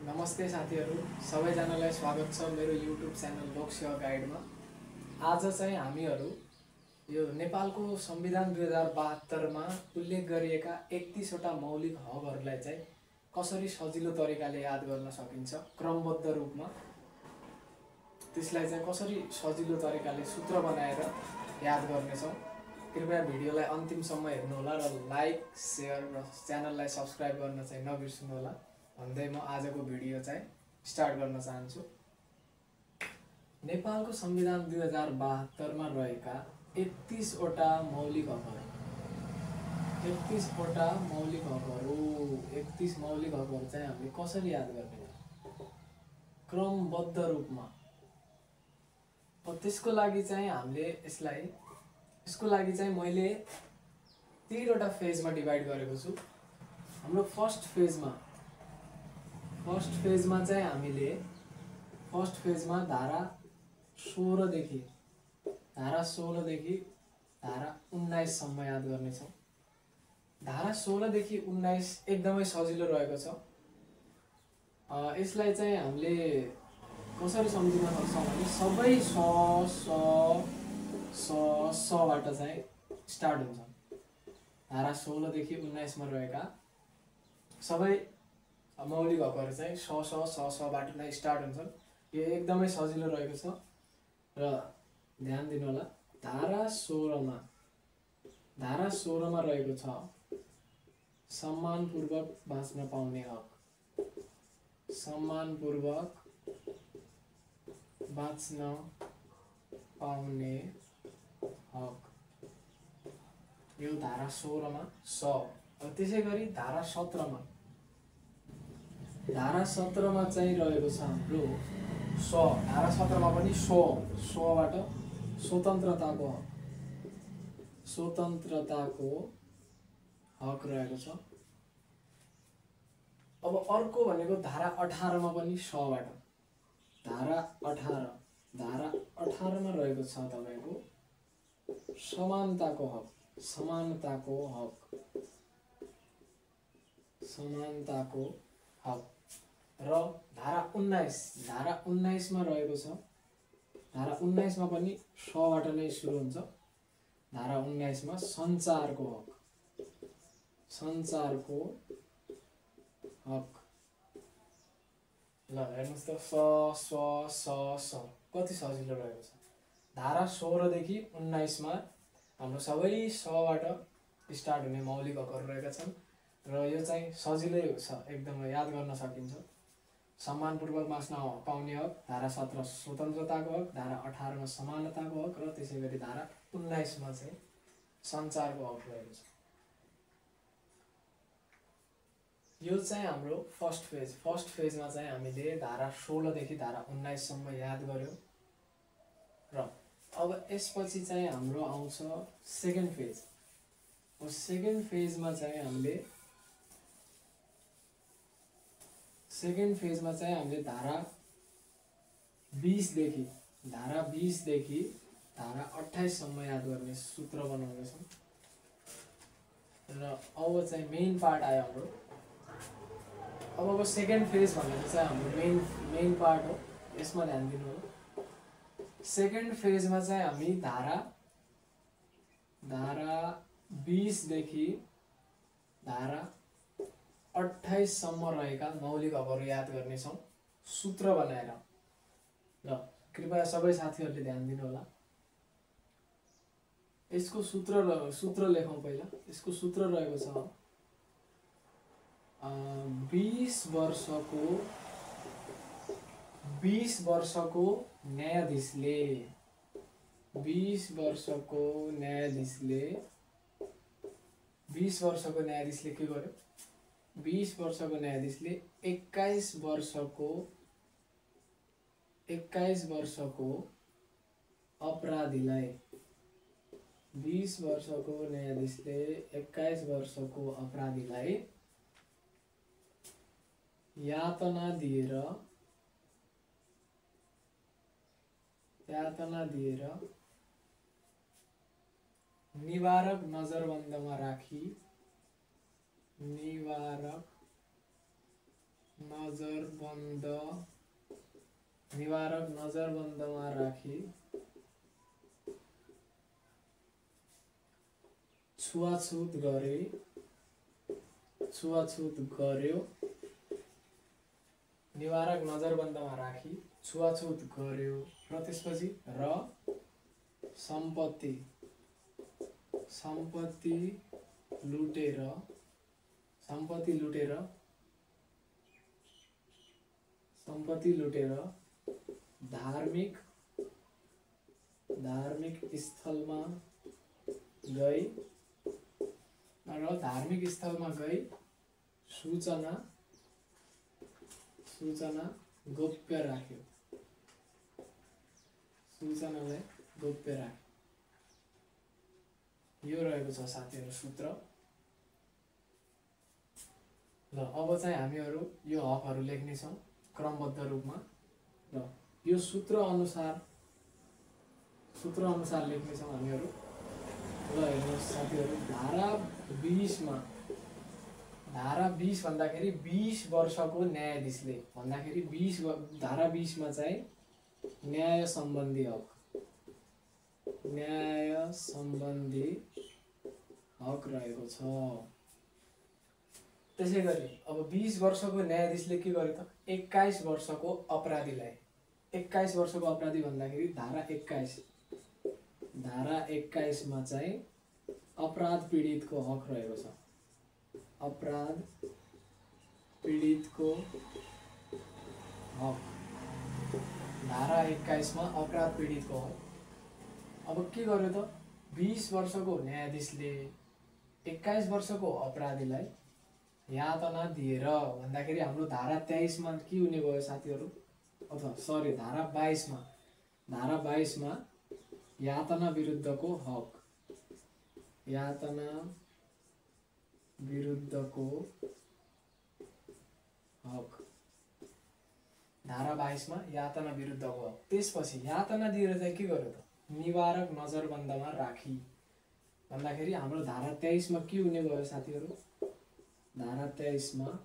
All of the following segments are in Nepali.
नमस्ते साथीहरू सबैजनालाई स्वागत छ मेरो युट्युब च्यानल लोकसेवा गाइडमा। आज चाहिँ हामीहरू यो नेपालको संविधान 2072 मा उल्लेख गरिएका 31 वटा मौलिक हकहरूलाई चाहिँ कसरी सजिलो तरिकाले याद गर्न सकिन्छ, क्रमबद्ध रूपमा त्यसलाई चाहिँ कसरी सजिलो तरिकाले सूत्र बनाएर याद गर्नेछौँ। कृपया भिडियोलाई अन्तिमसम्म हेर्नुहोला र लाइक, शेयर र च्यानललाई सब्स्क्राइब गर्न चाहिँ नबिर्सनुहोला भन्दै म आजको भिडियो चाहिँ स्टार्ट गर्न चाहन्छु। नेपालको संविधान 2072 मा रहेका 31 वटा मौलिक हकहरू 31 वटा मौलिक हकहरू 31 मौलिक हकहरू चाहिँ हामीले कसरी याद गर्ने, क्रमबद्ध रूपमा। त्यसको लागि चाहिँ हामीले यसको लागि चाहिँ मैले 3 वटा फेजमा डिभाइड गरेको छु। हाम्रो फर्स्ट फेजमा चाहिँ हामीले धारा 16 देखि धारा 19 सम्म याद गर्नेछौँ। धारा 16 देखि 19 एकदमै सजिलो रहेको छ। यसलाई चाहिँ हामीले कसरी सम्झिन सक्छौँ भने सबै बाट चाहिँ स्टार्ट हुन्छ। धारा 16 देखि 19 मा रहेका सबै मौलिक हकहरू चाहिँ बाट नै स्टार्ट हुन्छन्। यो एकदमै सजिलो रहेको छ र ध्यान दिनु होला। धारा 16 मा रहेको छ सम्मानपूर्वक बाँच्न पाउने हक। सम्मानपूर्वक बाँच्न पाउने हक, यो धारा 16 मा त्यसै गरी धारा 17 मा चाहिँ रहेको छ हाम्रो धारा 17 मा पनि बाट स्वतन्त्रताको हक रहेको छ। अब अर्को भनेको धारा 18 मा पनि बाट धारा 18 मा रहेको छ तपाईको समानताको हक र धारा 19 मा रहेको छ। धारा 19 मा पनि बाट नै सुरु हुन्छ। धारा 19 मा सञ्चारको हक। ल हेर्नुहोस् त कति सजिलो रहेको छ। धारा 16 देखि 19 मा हाम्रो सबै बाट स्टार्ट हुने मौलिक हकहरू रहेका छन् र यो चाहिँ सजिलै छ, एकदमै याद गर्न सकिन्छ। सम्मानपूर्वक बाँच्न पाउने हक, धारा 17 स्वतन्त्रताको हक, धारा 18 मा समानताको हक र त्यसै गरी धारा 19 मा चाहिँ सञ्चारको हक रहेको छ। यो चाहिँ हाम्रो फर्स्ट फेजमा चाहिँ हामीले धारा 16 देखि धारा 19 सम्म याद गर्यौँ र अब यसपछि चाहिँ हाम्रो आउँछ सेकेन्ड फेज। सेकेन्ड फेजमा चाहिँ हामीले धारा 20 देखि धारा 28 सम्म याद गर्ने सूत्र बनाउनेछौँ र अब चाहिँ मेन पार्ट आयो हाम्रो। अब सेकेन्ड फेज भनेको चाहिँ हाम्रो मेन पार्ट हो, यसमा ध्यान दिनु होला। सेकेन्ड फेजमा चाहिँ हामी धारा 20 देखि धारा 28 सम्म रहेका मौलिक हकहरू याद गर्नेछौँ सूत्र बनाएर। ल कृपया सबै साथीहरूले ध्यान दिनु होला। यसको सूत्र लेखौँ पहिला। यसको सूत्र रहेको छ 20 वर्षको न्यायाधीशले 20 वर्षको न्यायाधीशले के गर्यो? 20 वर्षको न्यायाधीशले 21 वर्षको अपराधीलाई 20 वर्षको न्यायाधीशले 21 वर्षको अपराधीलाई यातना दिएर निवारक नजरबन्दमा राखी नजरबन्द निवारक नजरबन्दमा राखी छुवाछुत गर्यो निवारक नजरबन्दमा राखी छुवाछुत गर्यो र त्यसपछि र सम्पत्ति लुटेर धार्मिक स्थलमा गई सूचना गोप्य राख्यो सूचनालाई गोप्य राख्यो यो रहेको छ साथीहरु सूत्र। ल अब चाहिँ हामीहरु यो हकहरु लेख्ने छौं क्रमबद्ध रूपमा र यो सूत्र अनुसार लेख्ने छौं हामीहरु। ल हेर्नुस् साथीहरु धारा 20 भन्दाखेरि 20 वर्षको न्यायाधीशले भन्दाखेरि धारा 20 मा चाहिँ न्याय सम्बन्धी हक रहेको छ। त्यसैगरी अब 20 वर्षको न्यायाधीशले के गर्यो त 21 वर्षको अपराधीलाई 21 वर्षको अपराधी भन्दाखेरि धारा 21 मा चाहिँ अपराध पीडितको हक रहेको छ। अपराध पीडितको हक धारा 21 मा अपराध पीडितको हक। अब के गर्यो त 20 वर्षको न्यायाधीशले 21 वर्षको अपराधीलाई यातना दिएर भन्दाखेरि हाम्रो धारा 23 मा के हुने भयो साथीहरु अथवा सरी धारा 22 मा यातना विरुद्धको हक धारा 22 मा यातना विरुद्धको हक। त्यसपछि यातना दिएर चाहिँ के गर्यो त निवारक नजरबन्दमा राखी भन्दाखेरि हाम्रो धारा 23 मा के हुने भयो साथीहरु धारा 23 मा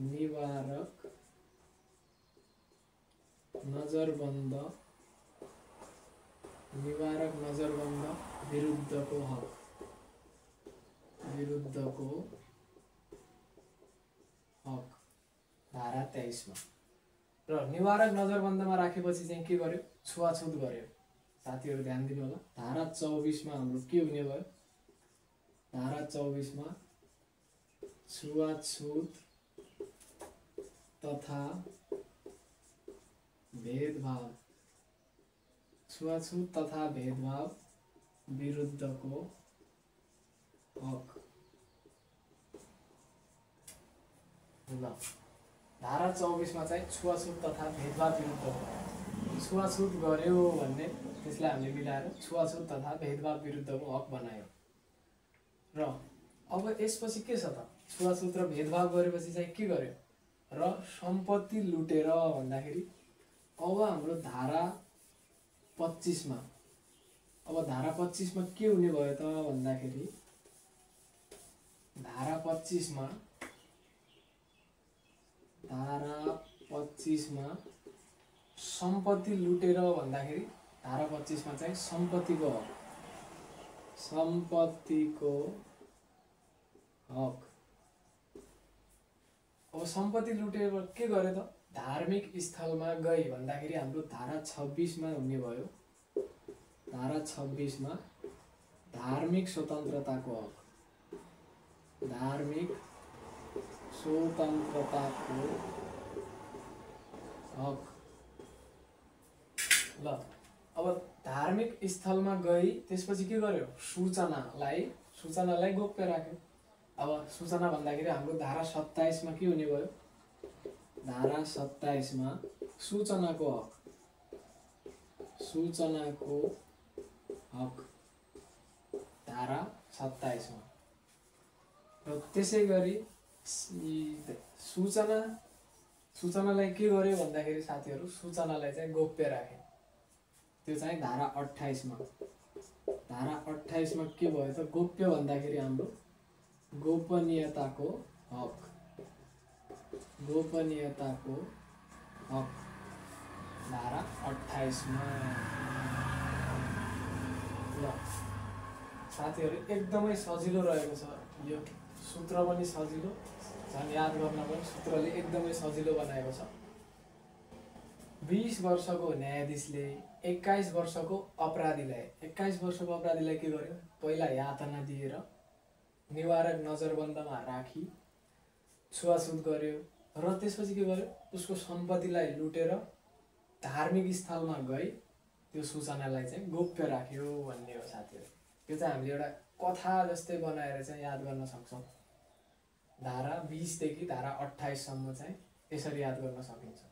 निवारक नजरबन्द विरुद्धको हक धारा 23 मा र निवारक नजरबन्दमा राखेपछि चाहिँ के गर्यो छुवाछुत गर्यो। साथीहरु ध्यान दिनु होला धारा 24 मा हाम्रो के हुने भयो धारा 24 मा छुवाछुत तथा भेदभाव विरुद्धको हक। ल धारा 24 मा चाहिँ छुवाछुत तथा भेदभाव विरुद्धको छुवाछुत गर्यो भन्ने त्यसलाई हामीले मिलाएर छुवाछुत तथा भेदभाव विरुद्धको हक बनायो। र अब यसपछि के छ त छुवाछुत र भेदभाव गरेपछि चाहिँ के गर्यो र सम्पत्ति लुटेर भन्दाखेरि अब हाम्रो धारा 25 मा के हुने भयो त भन्दाखेरि धारा 25 मा सम्पत्ति लुटेर भन्दाखेरि धारा 25 मा चाहिँ सम्पत्तिको हक। अब सम्पत्ति लुटेर के गर्यो त धार्मिक स्थलमा गई भन्दाखेरि हाम्रो धारा 26 मा हुने भयो धारा 26 मा धार्मिक स्वतन्त्रताको हक। ल अब धार्मिक स्थलमा गई त्यसपछि के गर्यो सूचनालाई गोप्य राख्यो। अब सूचना भन्दाखेरि हाम्रो धारा 27 मा के हुने भयो धारा 27 मा सूचनाको हक धारा 27 मा। र त्यसैगरी सूचनालाई के गर्यो भन्दाखेरि साथीहरु सूचनालाई चाहिँ गोप्य राखे त्यो चाहिँ धारा 28 मा। धारा 28 मा के भयो त गोप्य भन्दाखेरि हाम्रो गोपनीयताको हक गोपनीयताको हक धारा 28 मा। ल साथीहरू एकदमै सजिलो रहेको छ यो सूत्र पनि सजिलो झन् याद गर्न पनि सूत्रले एकदमै सजिलो बनाएको छ। 20 वर्षको न्यायाधीशले 21 वर्षको अपराधीलाई के गर्यो? पहिला यातना दिएर निवारक नजरबन्दमा राखी छुवाछुत गर्यो र त्यसपछि के गर्यो? उसको सम्पत्तिलाई लुटेर धार्मिक स्थलमा गई त्यो सूचनालाई चाहिँ गोप्य राख्यो भन्ने हो साथीहरू। यो चाहिँ हामीले एउटा कथा जस्तै बनाएर चाहिँ याद गर्न सक्छौँ। धारा 20 देखि धारा 28 सम्म चाहिँ यसरी याद गर्न सकिन्छ।